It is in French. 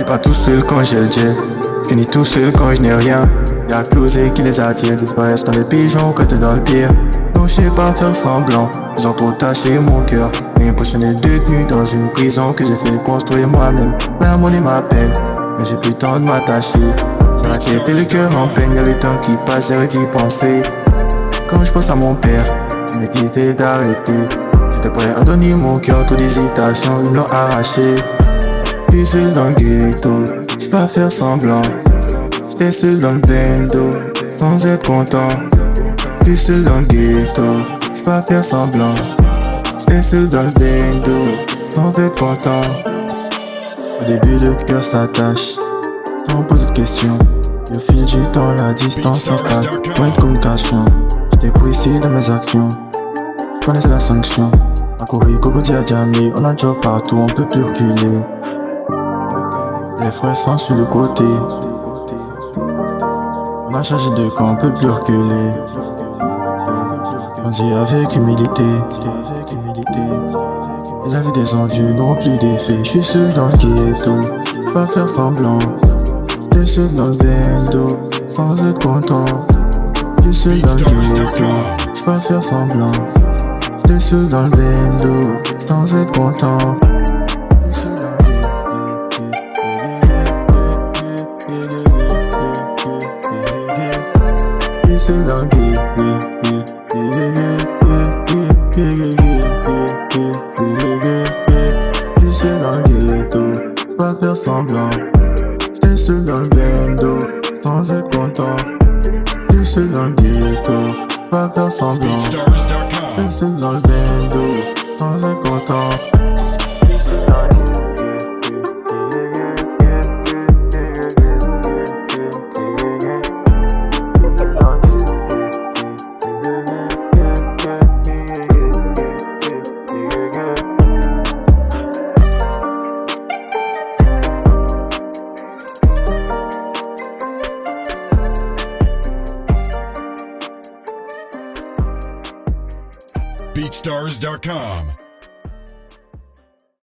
pas tout seul quand j'ai le jet. Finis tout seul quand je n'ai rien. Y'a Closé qui les attire, disparaissent dans les pigeons quand t'es dans le pire. Non, je sais pas faire semblant, ils ont trop taché mon cœur. Impressionné détenu dans une prison que j'ai fait construire moi-même. La monnaie m'appelle, mais j'ai plus le temps de m'attacher. Sur la tête et le cœur en peine, y'a le temps qui passe, j'arrête d'y penser. Quand je pense à mon père, qui me disait d'arrêter. J'étais prêt à donner mon cœur, toute hésitation, ils me l'ont arraché. Je suis seul dans le ghetto, j'sais pas faire semblant. J'étais seul dans le bendo, sans être content. Je suis seul dans le ghetto, j'sais pas faire semblant. J'étais seul dans le bendo, sans être content. Au début le cœur s'attache, sans poser de questions. Et au fil du temps la distance s'installe, point de communication. J'étais précis dans mes actions, je connaissais la sanction. A courir, Coco Diadjamé, on a un job partout, on peut plus reculer. Les frères sont sur le côté, on a changé de camp, on peut plus reculer. On dit avec humilité, et la vie des envieux n'auront plus d'effet. Je suis seul dans le ghetto, pas faire semblant. J'suis seul dans le bendo, sans être content. J'suis seul dans le ghetto, j'suis pas faire semblant. J'suis seul dans le bendo, sans être content. J'suis seul dans le ghetto, j'suis seul dans le ghetto, pas faire semblant. J'étais seul dans le bendo, sans être content. J'étais seul dans le ghetto, pas faire semblant. J'étais seul dans le bendo, sans être content. BeatStars.com